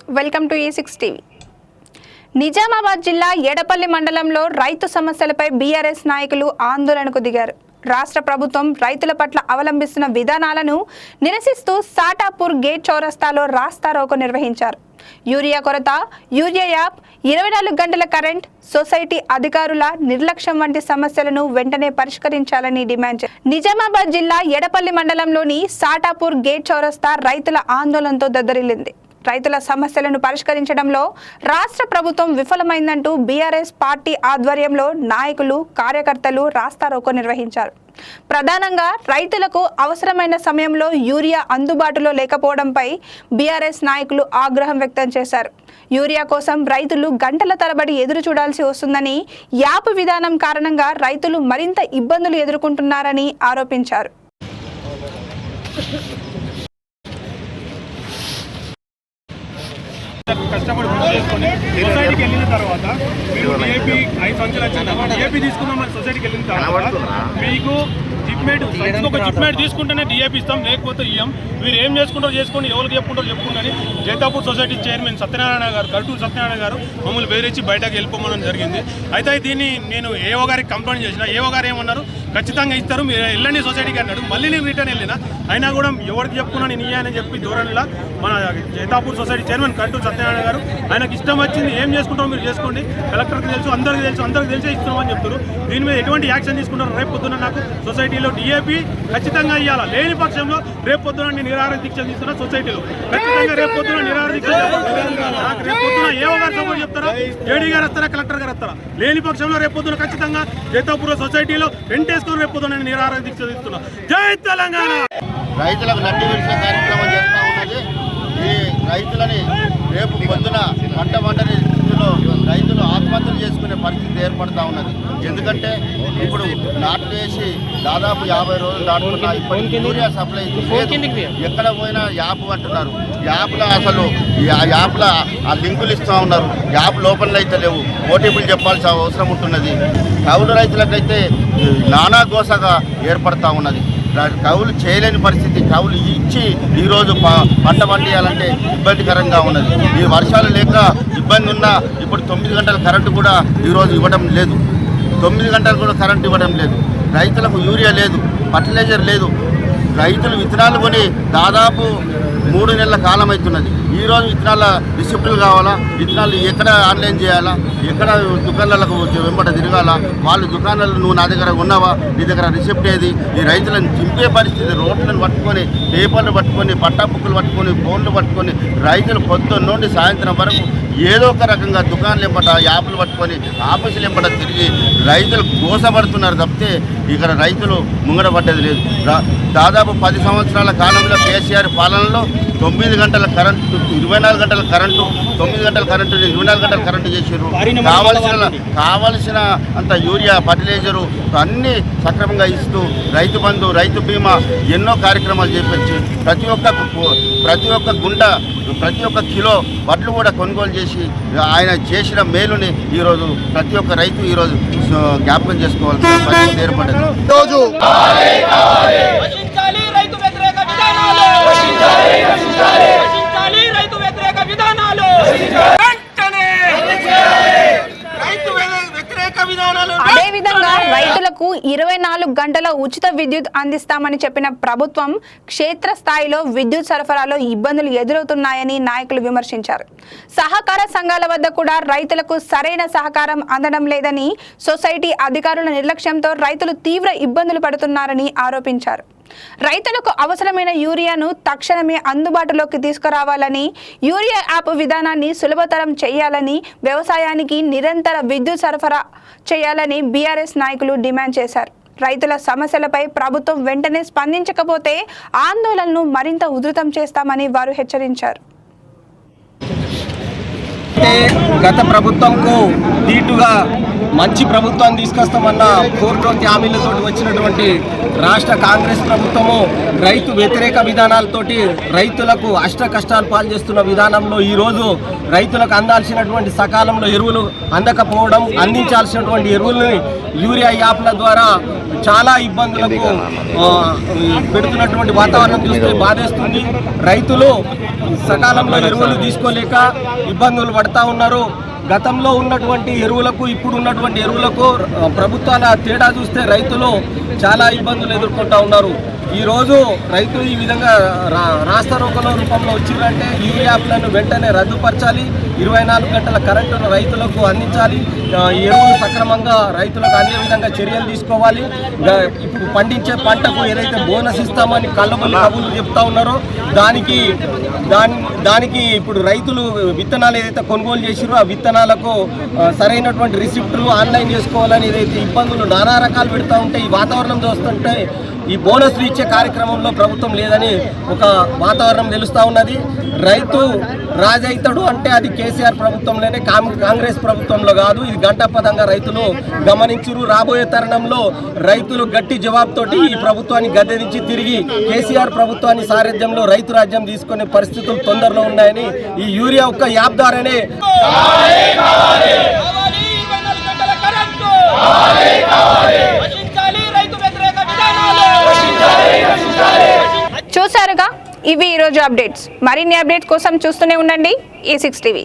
Welcome to E6 TV. Nizamabad జిల్లా ఎడపల్లి మండలంలో రైతు సమస్యలపై బీఆర్ఎస్ నాయకులు ఆందోళనకు దిగారు. రాష్ట్ర ప్రభుత్వం రైతుల పట్ల అవలంబిస్తున్న విధానాలను నిరసిస్తూ సాటాపూర్ గేట్ చౌరస్తాలో రాస్తారోకో నిర్వహించారు. యూరియా కొరత, యూరియా యాప్, 24 గంటల కరెంట్, సొసైటీ అధికారుల నిర్లక్ష్యం వంటి సమస్యలను వెంటనే పరిష్కరించాలని డిమాండ్ చేశారు. నిజామాబాద్ జిల్లా ఎడపల్లి మండలంలోని సాటాపూర్ గేట్ చౌరస్తా రైతుల ఆందోళనతో దద్దరిల్లింది. రైతుల సమస్యలను పరిష్కరించడంలో రాష్ట్ర ప్రభుత్వం విఫలమైందంటూ బీఆర్ఎస్ పార్టీ ఆధ్వర్యంలో నాయకులు, కార్యకర్తలు రాస్తారోకో నిర్వహించారు. ప్రధానంగా రైతులకు అవసరమైన సమయంలో యూరియా అందుబాటులో లేకపోవడంపై బీఆర్ఎస్ నాయకులు ఆగ్రహం వ్యక్తం చేశారు. యూరియా కోసం రైతులు గంటల తరబడి ఎదురు చూడాల్సి వస్తుందని, యాప్ విధానం కారణంగా రైతులు మరింత ఇబ్బందులు ఎదుర్కొంటున్నారని ఆరోపించారు. కష్టపడి చేసుకొని సొసైటీకి వెళ్ళిన తర్వాత మీరు డిఏపీ 5 సంచులు వచ్చిన డిఏపీ తీసుకున్నామని సొసైటీకి వెళ్ళిన తర్వాత మీకు జిప్మేట్ తీసుకుంటేనే డిఏపీ ఇస్తాం, లేకపోతే ఇయ్యం. మీరు ఏం చేసుకుంటారో చేసుకోండి, ఎవరికి చెప్పుకుంటారో చెప్పుకుంటారని జైతాపూర్ సొసైటీ చైర్మన్ సత్యనారాయణ గారు, కర్టూరు సత్యనారాయణ గారు మమ్మల్ని బెదిరించి బయటకు వెళ్ళిపోమడం జరిగింది. అయితే దీన్ని నేను ఏఓ గారికి కంప్లైంట్ చేసిన. ఏఓ గారు ఏమన్నారు, ఖచ్చితంగా ఇస్తారు, మీరు వెళ్ళండి సొసైటీకి అన్నాడు. మళ్ళీ నేను రిటర్న్ వెళ్ళినా, అయినా కూడా ఎవరికి చెప్పుకున్నా నేను ఇయ్యానని చెప్పి దూరంలో మన జైతాపూర్ సొసైటీ చైర్మన్ కర్టూరు సత్యనారాయణ గారు ఆయనకు ఇష్టం వచ్చింది, ఏం చేసుకుంటారో మీరు చేసుకోండి, కలెక్టర్కి తెలుసు, అందరికీ తెలిసే ఇస్తున్నామని చెప్తారు. దీని మీద ఎటువంటి యాక్షన్ తీసుకుంటారు? రేపు పొద్దున నాకు సొసైటీలో డిఏపీ ఖచ్చితంగా ఇవ్వాలా, లేని పక్షంలో రేపు పొద్దున నేను నిరాహార దీక్ష తీస్తున్నా. సొసైటీలో ఖచ్చితంగా రేపు పొద్దున నిరాహార దీక్ష. నాకు రేపు పొద్దున ఏఓ గారు సపోర్ట్ చెప్తారా, ఏడీ గారు వస్తారా, కలెక్టర్ గారు వస్తారా? లేని పక్షంలో రేపు పొద్దున ఖచ్చితంగా జైతాపూర్ సొసైటీలో టెంట్ వేసుకొని రేపు పొద్దున నేను నిరాహార దీక్ష తీస్తున్నా. జై తెలంగాణ. రైతులకు నడ్డి విడిచే కార్యక్రమం చేస్తూ ఉన్నది. ఈ రైతులని రేపు పొద్దున పంటని స్థితిలో రైతులు ఆత్మహత్యలు చేసుకునే పరిస్థితి ఏర్పడుతూ ఉన్నది. ఎందుకంటే ఇప్పుడు నాట్లు వేసి దాదాపు 50 రోజులు దాటుకున్నా ఇప్పటికీ యూరియా సప్లై ఎక్కడ పోయినా యాప్ అంటున్నారు. యాప్లో అసలు యాప్లో ఆ లింకులు ఇస్తూ ఉన్నారు. యాప్ లోపల అయితే లేవు, ఓటీపీలు చెప్పాల్సిన అవసరం ఉంటున్నది. కౌలు రైతులకైతే నానా గోసగా ఏర్పడుతూ ఉన్నది. కౌలు చేయలేని పరిస్థితి. కౌలు ఇచ్చి ఈరోజు పంట పండియాలంటే ఇబ్బందికరంగా ఉన్నది. ఈ వర్షాలు లేక ఇబ్బంది ఉన్నా ఇప్పుడు 9 గంటల కరెంటు కూడా ఈరోజు ఇవ్వడం లేదు. 9 గంటలు కూడా కరెంటు ఇవ్వడం లేదు. రైతులకు యూరియా లేదు, ఫర్టిలైజర్ లేదు. రైతులు విత్తనాలు కొని దాదాపు 3 నెలల కాలం అవుతున్నది. ఈరోజు విత్తనాల రిసిప్టులు కావాలా, విత్తనాలు ఎక్కడ ఆన్లైన్ చేయాలా, ఎక్కడ దుకాణాలకు వెంబట తిరగాలా, వాళ్ళు దుకాణాలు నువ్వు నా దగ్గర ఉన్నావా, నీ దగ్గర రిసిప్ట్ ఏది? ఈ రైతులను చింపే పరిస్థితి. రోడ్లను పట్టుకొని, పేపర్లు పట్టుకొని, పట్టా బుక్కులు పట్టుకొని, ఫోన్లు పట్టుకొని రైతులు పొద్దున్న నుండి సాయంత్రం వరకు ఏదో ఒక రకంగా దుకాణాలు ఎంబట, యాప్లు పట్టుకొని, ఆఫీసులు ఎంబట తిరిగి రైతులు మోసపడుతున్నారు తప్పితే ఇక్కడ రైతులు ముంగడ పడ్డది లేదు. దాదాపు 10 సంవత్సరాల కాలంలో కేసీఆర్ పాలనలో 9 గంటల కరెంటు, 24 గంటల కరెంటు, 9 గంటల కరెంటు, 24 గంటల కరెంటు చేసారు. కావలసిన అంత యూరియా, ఫర్టిలైజరు అన్నీ సక్రమంగా ఇస్తూ రైతు బంధు, రైతు బీమా ఎన్నో కార్యక్రమాలు చేపించి ప్రతి ఒక్క గుంట, ప్రతి ఒక్క కిలో వడ్లు కూడా కొనుగోలు చేసి ఆయన చేసిన మేలుని ఈరోజు ప్రతి ఒక్క రైతు ఈరోజు జ్ఞాపకం చేసుకోవాల్సిన పరిస్థితి ఏర్పడ్డది. ఈరోజు అదేవిధంగా రైతులకు 24 గంటల ఉచిత విద్యుత్ అందిస్తామని చెప్పిన ప్రభుత్వం క్షేత్రస్థాయిలో విద్యుత్ సరఫరాలో ఇబ్బందులు ఎదురవుతున్నాయని నాయకులు విమర్శించారు. సహకార సంఘాల వద్ద కూడా రైతులకు సరైన సహకారం అందడం లేదని, సొసైటీ అధికారుల నిర్లక్ష్యంతో రైతులు తీవ్ర ఇబ్బందులు పడుతున్నారని ఆరోపించారు. రైతులకు అవసరమైన యూరియాను తక్షణమే అందుబాటులోకి తీసుకురావాలని, యూరియా యాప్ విధానాన్ని సులభతరం చేయాలని, వ్యవసాయానికి నిరంతర విద్యుత్ సరఫరా చేయాలని బీఆర్ఎస్ నాయకులు డిమాండ్ చేశారు. రైతుల సమస్యలపై ప్రభుత్వం వెంటనే స్పందించకపోతే ఆందోళనను మరింత ఉధృతం చేస్తామని వారు హెచ్చరించారు. గత ప్రభుత్వంకు దీటుగా మంచి ప్రభుత్వాన్ని తీసుకొస్తామన్న కోర్టులోకి హామీలతో వచ్చినటువంటి రాష్ట్ర కాంగ్రెస్ ప్రభుత్వము రైతు వ్యతిరేక విధానాలతోటి రైతులకు అష్ట కష్టాలు పాలు చేస్తున్న విధానంలో ఈరోజు రైతులకు అందాల్సినటువంటి సకాలంలో ఎరువులు అందకపోవడం, అందించాల్సినటువంటి ఎరువులని యూరియా యాప్ల ద్వారా చాలా ఇబ్బందులకు పెడుతున్నటువంటి వాతావరణం చూస్తే బాధేస్తుంది. రైతులు సకాలంలో ఎరువులు తీసుకోలేక ఇబ్బందులు పడతా ఉన్నారు. గతంలో ఉన్నటువంటి ఎరువులకు ఇప్పుడు ఉన్నటువంటి ఎరువులకు ప్రభుత్వాల తేడా చూస్తే రైతులు చాలా ఇబ్బందులు ఎదుర్కొంటూ ఉన్నారు. ఈరోజు రైతులు ఈ విధంగా రాస్తా రోకల రూపంలో వచ్చిందంటే యూరియాలను వెంటనే రద్దుపరచాలి, 24 గంటల కరెంటును రైతులకు అందించాలి, ఎరువులు సక్రమంగా రైతులకు అందే విధంగా చర్యలు తీసుకోవాలి. ఇప్పుడు పండించే పంటకు ఏదైతే బోనస్ ఇస్తామని కళ్ళబొల్లి కబుర్లు చెప్తా ఉన్నారో దానికి ఇప్పుడు రైతులు విత్తనాలు ఏదైతే కొనుగోలు చేసిరో ఆ విత్తనాలకు సరైనటువంటి రిసిప్ట్లు ఆన్లైన్ చేసుకోవాలని ఏదైతే ఇబ్బందులు నానా రకాలు పెడతా ఉంటే ఈ వాతావరణం చూస్తుంటే ఈ బోనస్లు ఇచ్చే కార్యక్రమంలో ప్రభుత్వం లేదని ఒక వాతావరణం తెలుస్తూ ఉన్నది. రైతు రాజైతడు అంటే అది కేసీఆర్ ప్రభుత్వంలోనే, కాంగ్రెస్ ప్రభుత్వంలో కాదు. ఇది గంటాపదంగా రైతులు గమనించురు. రాబోయే తరుణంలో రైతులు గట్టి జవాబుతోటి ఈ ప్రభుత్వాన్ని గద్దెదించి తిరిగి కేసీఆర్ ప్రభుత్వాన్ని సారథ్యంలో రైతు రాజ్యం తీసుకునే పరిస్థితులు తొందరలో ఉన్నాయని ఈ యూరియా ఒక్క యాప్ ద్వారానే చూసారుగా, ఇవి ఈరోజు అప్డేట్స్. మరిన్ని అప్డేట్స్ కోసం చూస్తూనే ఉండండి A6 TV.